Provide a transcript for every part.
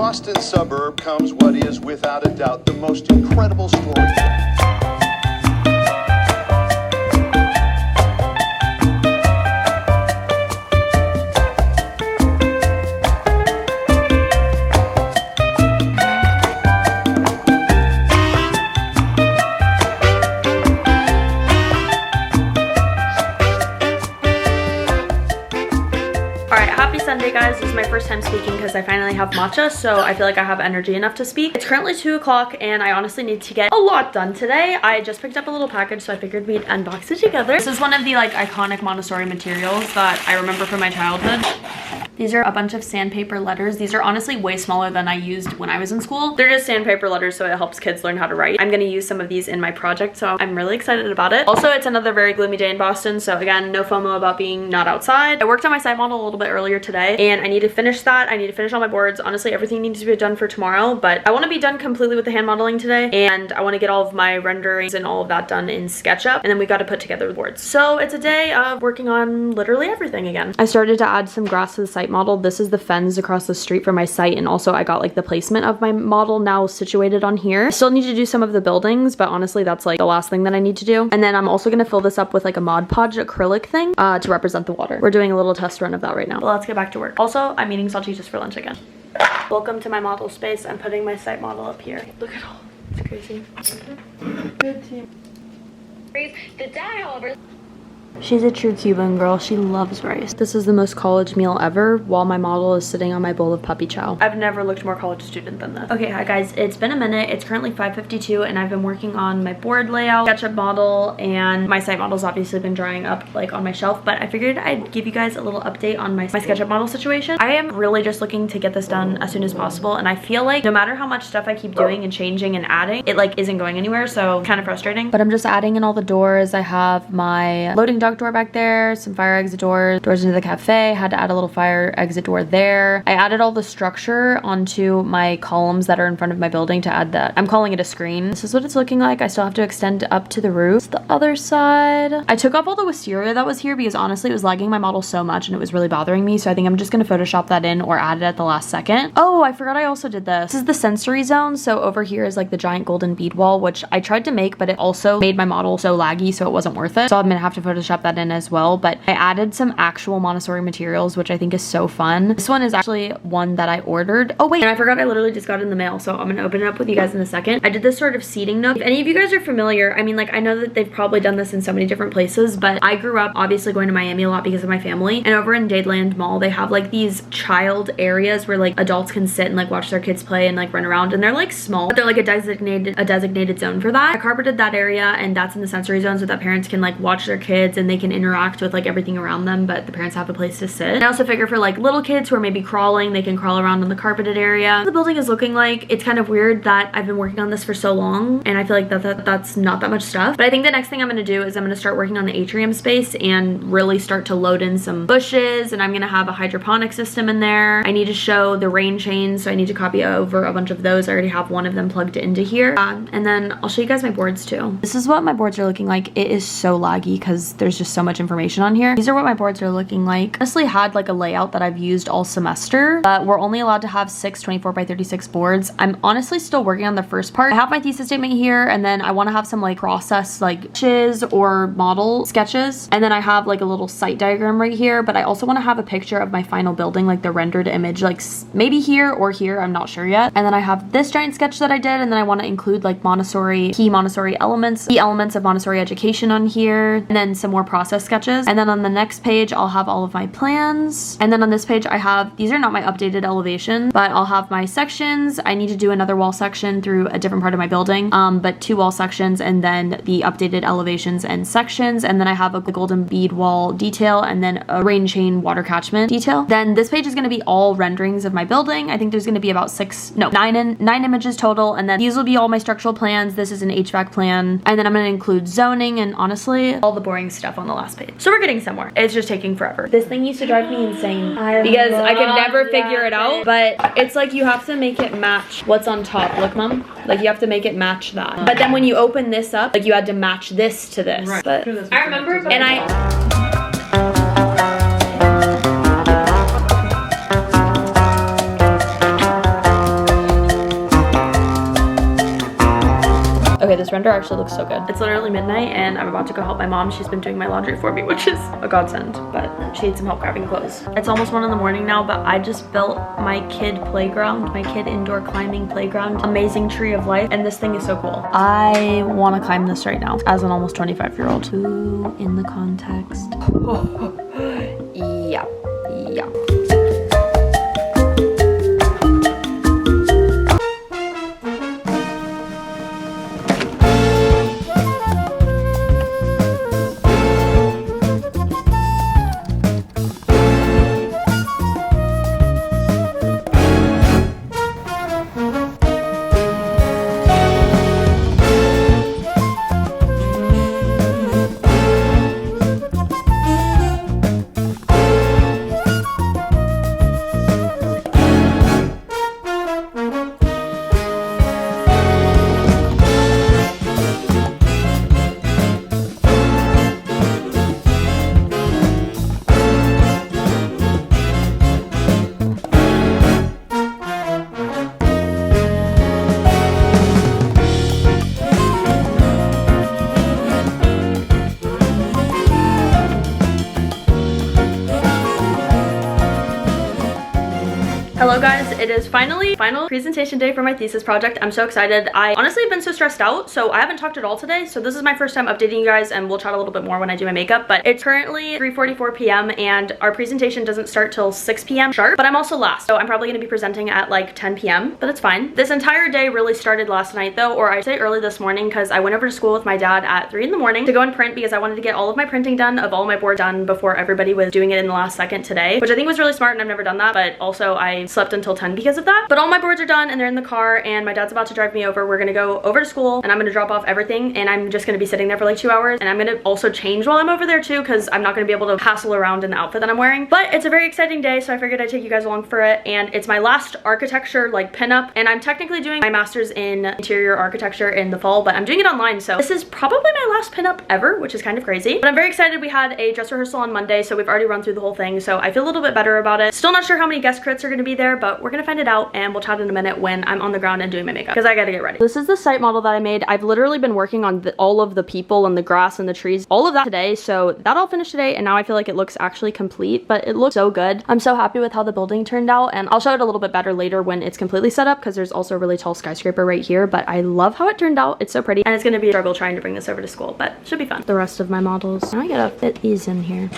Boston suburb comes what is, without a doubt, the most incredible story. Happy Sunday, guys. This is my first time speaking because I finally have matcha, so I feel like I have energy enough to speak. It's currently 2 o'clock and I honestly need to get a lot done today. I just picked up a little package, so I figured we'd unbox it together. This is one of the like iconic Montessori materials that I remember from my childhood. These are a bunch of sandpaper letters. These are honestly way smaller than I used when I was in school. They're just sandpaper letters, so it helps kids learn how to write. I'm gonna use some of these in my project, so I'm really excited about it. Also, it's another very gloomy day in Boston, so again, no FOMO about being not outside. I worked on my site model a little bit earlier today, and I need to finish that. I need to finish all my boards. Honestly, everything needs to be done for tomorrow, but I want to be done completely with the hand modeling today, and I want to get all of my renderings and all of that done in SketchUp, and then we got to put together the boards. So it's a day of working on literally everything again. I started to add some grass to the site model. This is the fence across the street from my site, and also I got like the placement of my model now situated on here. I still need to do some of the buildings, but honestly that's like the last thing that I need to do. And then I'm also going to fill this up with like a Mod Podge acrylic thing to represent the water. We're doing a little test run of that right now. But let's get back to work. Also, I'm eating salchichas for lunch again. Welcome to my model space. I'm putting my site model up here. Look at all. It's crazy. Good team. The dye, however. She's a true Cuban girl. She loves rice. This is the most college meal ever while my model is sitting on my bowl of puppy chow. I've never looked more college student than this. Okay, hi guys. It's been a minute. It's currently 5:52 and I've been working on my board layout, SketchUp model, and my site model's obviously been drying up like on my shelf, but I figured I'd give you guys a little update on my SketchUp model situation. I am really just looking to get this done as soon as possible, and I feel like no matter how much stuff I keep doing and changing and adding, it like isn't going anywhere, so kind of frustrating. But I'm just adding in all the doors. I have my loading dock door back there, some fire exit doors into the cafe. Had to add a little fire exit door there. I added all the structure onto my columns that are in front of my building to add that. I'm calling it a screen. This is what it's looking like. I still have to extend up to the roof. It's the other side. I took off all the wisteria that was here because honestly it was lagging my model so much and it was really bothering me, so I think I'm just gonna Photoshop that in or add it at the last second. Oh, I forgot I also did this. This is the sensory zone, so over here is like the giant golden bead wall, which I tried to make, but it also made my model so laggy, so it wasn't worth it. So I'm gonna have to Photoshop that in as well, but I added some actual Montessori materials, which I think is so fun. This one is actually one that I ordered. Oh wait, and I forgot I literally just got it in the mail, so I'm gonna open it up with you guys in a second. I did this sort of seating nook. If any of you guys are familiar, I mean, like, I know that they've probably done this in so many different places, but I grew up obviously going to Miami a lot because of my family, and over in Dadeland Mall, they have like these child areas where like adults can sit and like watch their kids play and like run around, and they're like small, but they're like a designated zone for that. I carpeted that area, and that's in the sensory zone so that parents can like watch their kids and they can interact with like everything around them, but the parents have a place to sit. And I also figure for like little kids who are maybe crawling, they can crawl around in the carpeted area. The building is looking like, it's kind of weird that I've been working on this for so long and I feel like that's not that much stuff. But I think the next thing I'm gonna do is I'm gonna start working on the atrium space and really start to load in some bushes, and I'm gonna have a hydroponic system in there. I need to show the rain chains, so I need to copy over a bunch of those. I already have one of them plugged into here. And then I'll show you guys my boards too. This is what my boards are looking like. It is so laggy because there's just so much information on here. These are what my boards are looking like. Honestly had like a layout that I've used all semester, but we're only allowed to have 6 24x36 boards. I'm honestly still working on the first part. I have my thesis statement here, and then I want to have some like process like sketches or model sketches, and then I have like a little site diagram right here, but I also want to have a picture of my final building, like the rendered image, like maybe here or here, I'm not sure yet. And then I have this giant sketch that I did, and then I want to include like key Montessori elements, key elements of Montessori education on here, and then some more process sketches. And then on the next page I'll have all of my plans, and then on this page I have, these are not my updated elevations, but I'll have my sections. I need to do another wall section through a different part of my building, but 2 wall sections, and then the updated elevations and sections, and then I have a golden bead wall detail, and then a rain chain water catchment detail. Then this page is going to be all renderings of my building. I think there's going to be about 9 images total, and then these will be all my structural plans. This is an HVAC plan, and then I'm going to include zoning and honestly all the boring stuff on the last page. So we're getting somewhere. It's just taking forever. This thing used to drive me insane because I could never figure it out, but it's like you have to make it match what's on top. Look, mom, like you have to make it match that. But then when you open this up, like you had to match this to this. Right. But I remember, and I. Okay, this render actually looks so good. It's literally midnight and I'm about to go help my mom. She's been doing my laundry for me, which is a godsend, but she needs some help grabbing clothes. It's almost 1 in the morning now, but I just built my kid playground, my kid indoor climbing playground. Amazing tree of life, and this thing is so cool. I want to climb this right now as an almost 25-year-old. Who in the context? Yeah. Hello guys, it is final presentation day for my thesis project. I'm so excited. I honestly have been so stressed out, so I haven't talked at all today. So this is my first time updating you guys, and we'll chat a little bit more when I do my makeup. But it's currently 3:44 p.m. and our presentation doesn't start till 6 p.m. sharp, but I'm also last. So I'm probably gonna be presenting at like 10 p.m., but it's fine. This entire day really started last night though, or I say early this morning, because I went over to school with my dad at 3 in the morning to go and print because I wanted to get all of my printing done of all my board done before everybody was doing it in the last second today, which I think was really smart and I've never done that, but also I slept until 10 because of that. But all my boards are done and they're in the car and my dad's about to drive me over. We're gonna go over to school and I'm gonna drop off everything and I'm just gonna be sitting there for like 2 hours, and I'm gonna also change while I'm over there too because I'm not gonna be able to hassle around in the outfit that I'm wearing. But it's a very exciting day, so I figured I'd take you guys along for it, and it's my last architecture like pinup, and I'm technically doing my master's in interior architecture in the fall, but I'm doing it online, so this is probably my last pinup ever, which is kind of crazy. But I'm very excited. We had a dress rehearsal on Monday, so we've already run through the whole thing, so I feel a little bit better about it. Still not sure how many guest crits are gonna be there, but we're gonna find it out, and we'll chat in a minute when I'm on the ground and doing my makeup because I gotta get ready. This is the site model that I made. I've literally been working on all of the people and the grass and the trees, all of that today, so that all finished today, and now I feel like it looks actually complete, but it looks so good. I'm so happy with how the building turned out, and I'll show it a little bit better later when it's completely set up because there's also a really tall skyscraper right here, but I love how it turned out. It's so pretty, and it's gonna be a struggle trying to bring this over to school, but should be fun. The rest of my models, now I gotta fit these in here.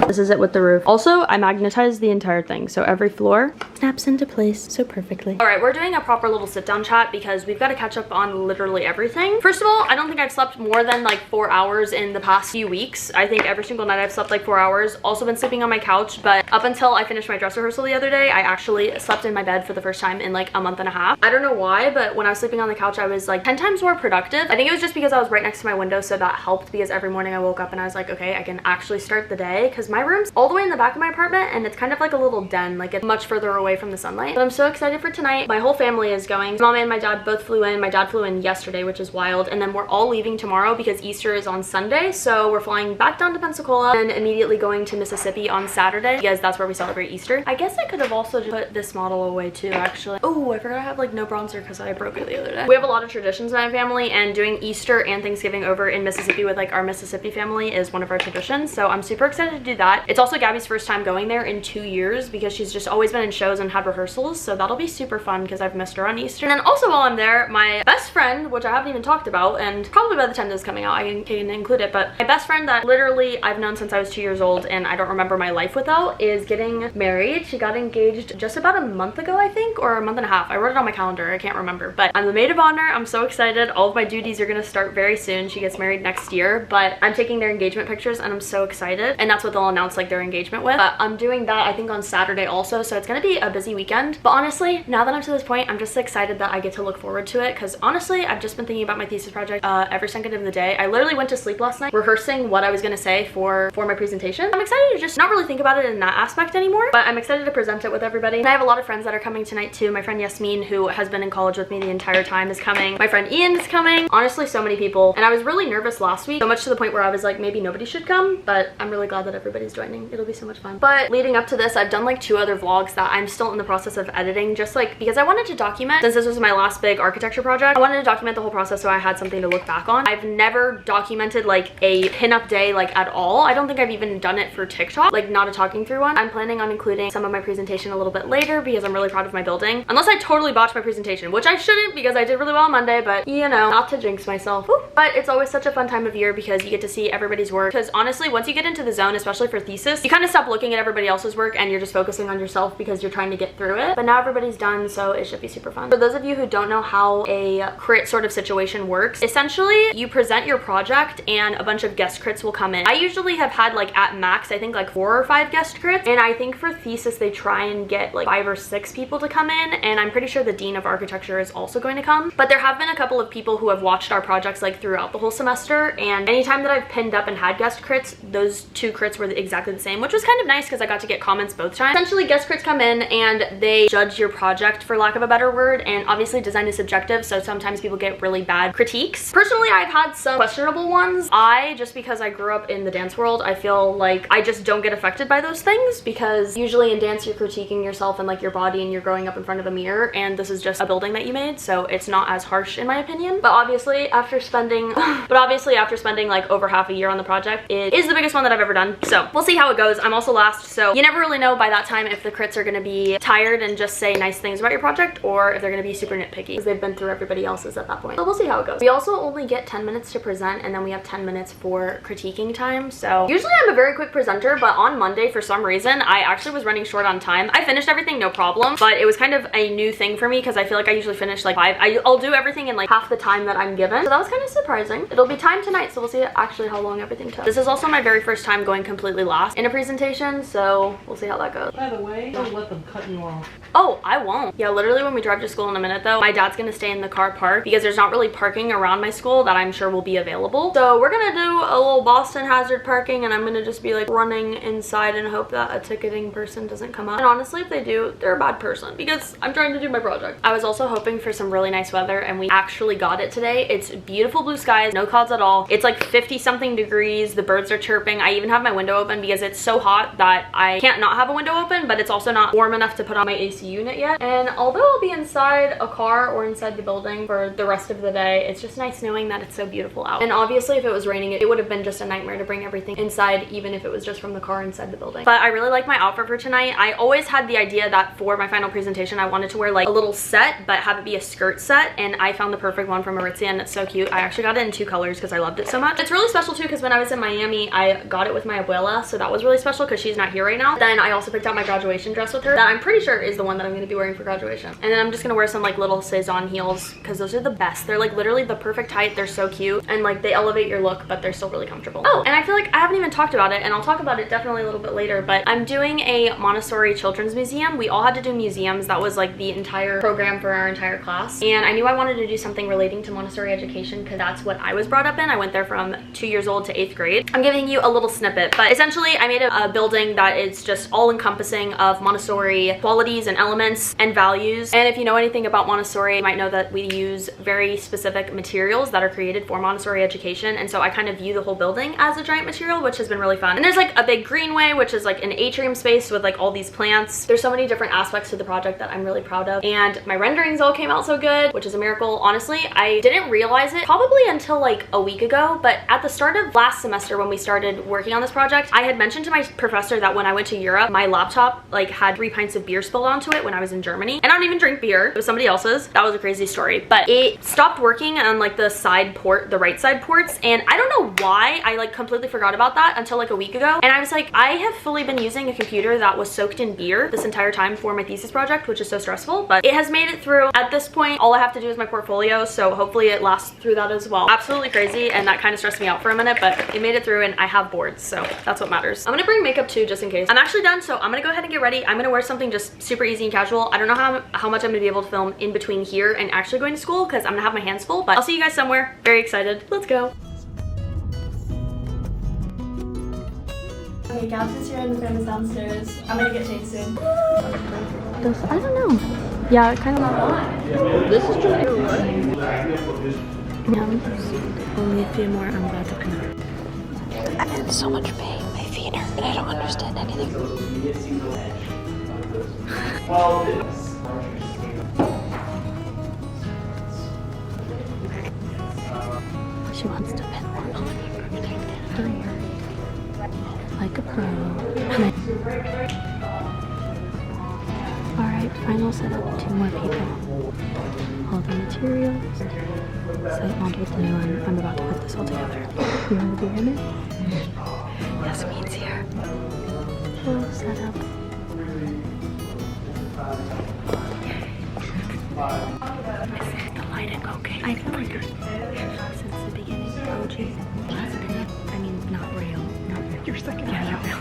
This is it with the roof. Also, I magnetized the entire thing, so every floor snaps into place so perfectly. All right, we're doing a proper little sit down chat because we've got to catch up on literally everything. First of all, I don't think I've slept more than like 4 hours in the past few weeks. I think every single night I've slept like 4 hours. Also been sleeping on my couch, but up until I finished my dress rehearsal the other day, I actually slept in my bed for the first time in like a month and a half. I don't know why, but when I was sleeping on the couch, I was like 10 times more productive. I think it was just because I was right next to my window, so that helped because every morning I woke up and I was like, okay, I can actually start the day, because my room's all the way in the back of my apartment and it's kind of like a little den, like it's much further away from the sunlight. But I'm so excited for tonight. My whole family is going. Mom and my dad both flew in. My dad flew in yesterday, which is wild, and then we're all leaving tomorrow because Easter is on Sunday, so we're flying back down to Pensacola and immediately going to Mississippi on Saturday because that's where we celebrate Easter. I guess I could have also just put this model away too, actually. Oh, I forgot I have like no bronzer because I broke it the other day. We have a lot of traditions in my family, and doing Easter and Thanksgiving over in Mississippi with like our Mississippi family is one of our traditions, so I'm super excited to do that. It's also Gabby's first time going there in 2 years because she's just always been in shows and had rehearsals, so that'll be super fun because I've missed her on Easter. And then also while I'm there, my best friend, which I haven't even talked about, and probably by the time this is coming out I can include it, but my best friend that literally I've known since I was 2 years old and I don't remember my life without, is getting married. She got engaged just about a month ago, I think, or a month and a half. I wrote it on my calendar, I can't remember, but I'm the maid of honor. I'm so excited. All of my duties are gonna start very soon. She gets married next year, but I'm taking their engagement pictures and I'm so excited, and that's what they'll announce like their engagement with. But I'm doing that I think on Saturday also, so it's gonna be a busy weekend. But honestly, now that I'm to this point, I'm just excited that I get to look forward to it, because honestly I've just been thinking about my thesis project every second of the day. I literally went to sleep last night rehearsing what I was gonna say for my presentation. I'm excited to just not really think about it in that aspect anymore, but I'm excited to present it with everybody. And I have a lot of friends that are coming tonight too. My friend Yasmin, who has been in college with me the entire time, is coming. My friend Ian is coming. Honestly, so many people, and I was really nervous last week, so much to the point where I was like, maybe nobody should come, but I'm really glad that everybody's joining. It'll be so much fun. But leading up to this, I've done like 2 other vlogs that I'm still in the process of of editing, just like because I wanted to document, since this was my last big architecture project, I wanted to document the whole process so I had something to look back on. I've never documented like a pinup day like at all. I don't think I've even done it for TikTok, like not a talking through one. I'm planning on including some of my presentation a little bit later because I'm really proud of my building. Unless I totally botched my presentation, which I shouldn't because I did really well on Monday, but you know, not to jinx myself. Woo. But it's always such a fun time of year because you get to see everybody's work. Because honestly, once you get into the zone, especially for thesis, you kind of stop looking at everybody else's work and you're just focusing on yourself because you're trying to get through it. But now everybody's done, so it should be super fun. For those of you who don't know how a crit sort of situation works, essentially you present your project and a bunch of guest crits will come in. I usually have had like at max, I think like 4 or 5 guest crits, and I think for thesis they try and get like 5 or 6 people to come in, and I'm pretty sure the dean of architecture is also going to come. But there have been a couple of people who have watched our projects like throughout the whole semester, and anytime that I've pinned up and had guest crits, those 2 crits were exactly the same, which was kind of nice because I got to get comments both times. Essentially guest crits come in and they judge your project, for lack of a better word, and obviously design is subjective, so sometimes people get really bad critiques. Personally, I've had some questionable ones. Just because I grew up in the dance world, I feel like I just don't get affected by those things, because usually in dance you're critiquing yourself and like your body and you're growing up in front of a mirror, and this is just a building that you made, so it's not as harsh in my opinion. But obviously after spending like over half a year on the project, it is the biggest one that I've ever done, so we'll see how it goes. I'm also last, so you never really know by that time if the crits are going to be tired and just say nice things about your project, or if they're going to be super nitpicky because they've been through everybody else's at that point. So we'll see how it goes. We also only get 10 minutes to present, and then we have 10 minutes for critiquing time. So usually I'm a very quick presenter, but on Monday for some reason I actually was running short on time. I finished everything no problem, but it was kind of a new thing for me because I feel like I usually finish like 5. I'll do everything in like half the time that I'm given, so that was kind of surprising. It'll be time tonight, so we'll see actually how long everything took. This is also my very first time going completely last in a presentation, so we'll see how that goes. By the way, don't let them cut you off. Oh, I won't. Yeah, literally when we drive to school in a minute though, my dad's gonna stay in the car park because there's not really parking around my school that I'm sure will be available. So we're gonna do a little Boston hazard parking, and I'm gonna just be like running inside and hope that a ticketing person doesn't come up. And honestly, if they do, they're a bad person because I'm trying to do my project. I was also hoping for some really nice weather, and we actually got it today. It's beautiful blue skies, no clouds at all. It's like 50 something degrees. The birds are chirping. I even have my window open because it's so hot that I can't not have a window open, but it's also not warm enough to put on my AC unit yet. And although I'll be inside a car or inside the building for the rest of the day, it's just nice knowing that it's so beautiful out. And obviously if it was raining, it would have been just a nightmare to bring everything inside, even if it was just from the car inside the building. But I really like my outfit for tonight. I always had the idea that for my final presentation I wanted to wear like a little set but have it be a skirt set, and I found the perfect one from Aritzia, and it's so cute. I actually got it in 2 colors because I loved it so much. It's really special too because when I was in Miami I got it with my abuela, so that was really special because she's not here right now. Then I also picked out my graduation dress with her that I'm pretty sure is the one that I'm going to be wearing for graduation. And then I'm just gonna wear some like little Cezanne heels because those are the best. They're like literally the perfect height. They're so cute and like they elevate your look, but they're still really comfortable. Oh, and I feel like I haven't even talked about it, and I'll talk about it definitely a little bit later, but I'm doing a Montessori children's museum. We all had to do museums. That was like the entire program for our entire class, and I knew I wanted to do something relating to Montessori education because that's what I was brought up in. I went there from 2 years old to 8th grade. I'm giving you a little snippet, but essentially I made a building that is just all encompassing of Montessori qualities and elements and values. And if you know anything about Montessori, you might know that we use very specific materials that are created for Montessori education, and so I kind of view the whole building as a giant material, which has been really fun. And there's like a big greenway, which is like an atrium space with like all these plants. There's so many different aspects to the project that I'm really proud of, and my renderings all came out so good, which is a miracle. Honestly, I didn't realize it probably until like a week ago, but at the start of last semester when we started working on this project, I had mentioned to my professor that when I went to Europe, my laptop like had 3 pints of beer spilled onto it when I was in Germany, and I don't even drink beer. It was somebody else's. That was a crazy story, but it stopped working on like the side port, the right side ports, and I don't know why. I like completely forgot about that until like a week ago, and I was like, I have fully been using a computer that was soaked in beer this entire time for my thesis project, which is so stressful, but it has made it through. At this point, all I have to do is my portfolio, so hopefully it lasts through that as well. Absolutely crazy, and that kind of stressed me out for a minute, but it made it through, and I have boards, so that's what matters. I'm gonna bring makeup too, just in case. I'm actually done, so I'm gonna go ahead and get ready. I'm gonna wear something just super easy and casual. I don't know how much I'm gonna be able to film in between here and actually going to school because I'm gonna have my hands full, but I'll see you guys somewhere. Very excited. Let's go. Okay, Gabs is here and the family's downstairs. I'm gonna get changed soon. I don't know. Yeah, kind of not. This is true. Yeah, only a few more. I'm about to pin. I'm in so much pain. My feet hurt and I don't understand anything. She wants to pin one on me. Hurry, hurry. Like a pro. Alright, final setup. 2 more people. All the materials. Site model blue, and I'm about to put this all together. You want to be in it? Yes, means here. Full setup. Is the lighting okay? I feel like since the beginning, OG. I mean, not real. Not real. You're second. Yeah, not real.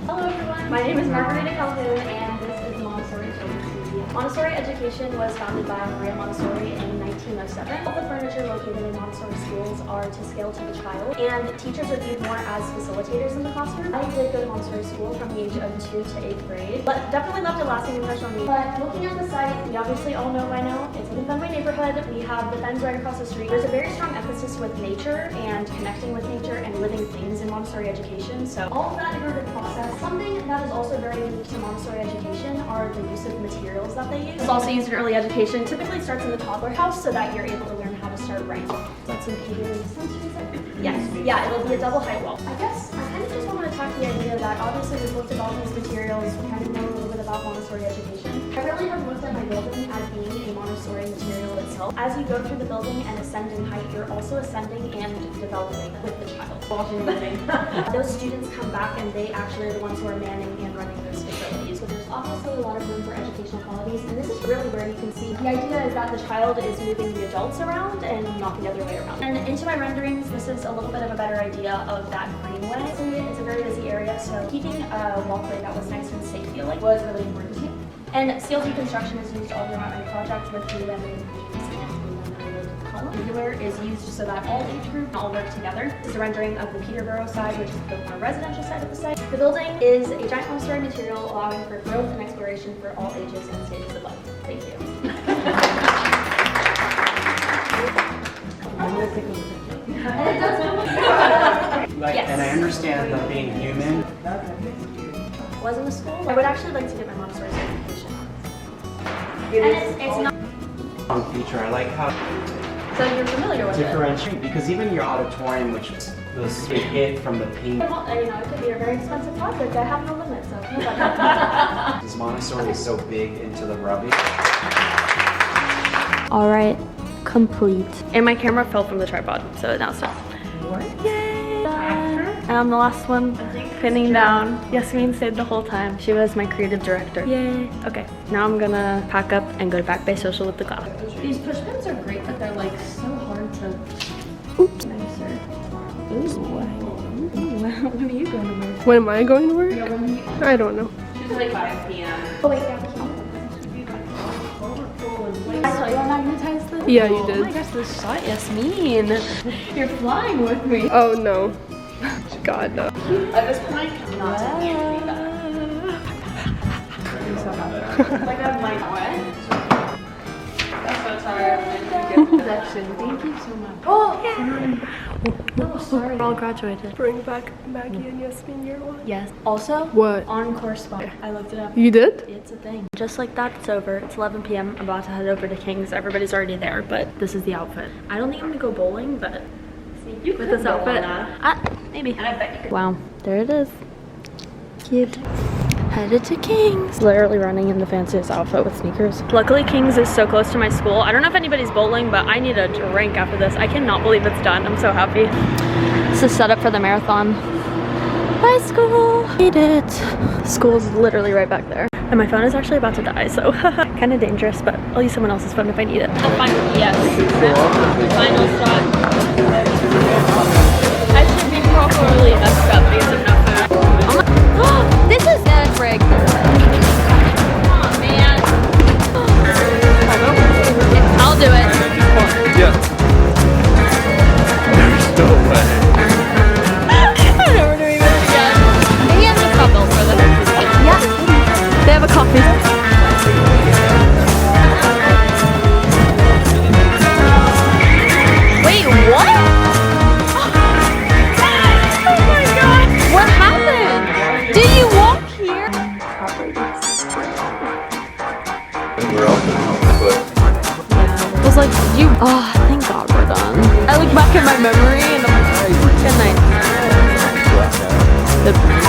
Hello everyone, my name is Margarita.calhoun and this is Montessori Children's Museum. Montessori education was founded by Maria Montessori in 1907. All the furniture located in Montessori schools are to scale to the child, and teachers are viewed more as facilitators in the classroom. I did go to Montessori school from the age of 2 to 8th grade, but definitely left a lasting impression on me. But looking at the site, we obviously all know by now, it's in the Fenway neighborhood. We have the Fens right across the street. There's a very strong emphasis with nature and connecting with nature and living things in Montessori education. So all of that iterative process. Something that is also very unique to Montessori education are the use of materials that they use. It's also used in early education. Typically starts in the toddler house so that you're able to learn how to start writing. That's some Canadian sensors. Yes, yeah, it'll be a double height wall. I guess I kind of just want to attack the idea that obviously we've looked at all these materials, we kind of know a little bit about Montessori education. I really have looked at my building as being a Montessori material itself. As you go through the building and ascend in height, you're also ascending and developing with the child. Walking the building. Those students come back and they actually are the ones who are manning and running those facilities. So there's obviously a lot of room for educational qualities, and this is really where you can see the idea is that the child is moving the adults around and not the other way around. And into my renderings, this is a little bit of a better idea of that greenway. It's a very busy area, so keeping a walkway that was nice and safe feeling was really important to me. And CLT construction is used all throughout my project with blue rendering column. Angular is used so that all age groups all work together. This is a rendering of the Peterborough side, which is the more residential side of the site. The building is a giant Montessori material allowing for growth and exploration for all ages and stages of life. Thank you. And it does yes. And I understand that being human. Was in the school. I would actually like to get my Montessori certification. It's not Feature. I like how so you're familiar with differentiate because even your auditorium, which was the hit from the pink. Well, you know, it could be a very expensive project. I have no limits. So This Montessori is so big into the rubbish. All right, complete. And my camera fell from the tripod, so it now stopped. What? Yay! And I'm the last one pinning down. Yasmin stayed the whole time. She was my creative director. Yay! Okay, now I'm gonna pack up and go to Back Bay Social with the class. These push pins are great, but they're like so hard to. Oops. Nicer. When are you going to work? When am I going to work? I don't know. It's like 5 p.m. Oh wait, yeah. I saw you magnetize this? Yeah, you Oh my did. gosh, this shot, Yasmin. You're flying with me. Oh no. God, no. At this point, not to be like I'm like, what? That's so tired. Thank you so much. Oh, sorry. We're all graduated. Bring back Maggie and Yasmin year 1. Yes. Also, What? encore spot. I looked it up. You did? It's a thing. Just like that, it's over. It's 11 p.m. I'm about to head over to King's. Everybody's already there, but this is the outfit. I don't think I'm gonna go bowling, but You with this outfit, maybe. And I bet you could. Wow, there it is. Cute. Headed to King's. Literally running in the fanciest outfit with sneakers. Luckily, King's is so close to my school. I don't know if anybody's bowling, but I need a drink after this. I cannot believe it's done. I'm so happy. This is set up for the marathon. Bye, school. Made it. School's literally right back there. And my phone is actually about to die, so kind of dangerous, but I'll use someone else's phone if I need it. Yes. Final shot. I should be properly messed up because of no food. Oh my, this is dead, Frig. Oh man. I'll do it. Yeah. There's no way. I'm never doing this again. Maybe I'm just not built for this. Yeah. They have a coffee. Wait, We're open, but I was like, did you? Oh, thank God we're done. I look back at my memory and I'm like, good night. blackout. Good.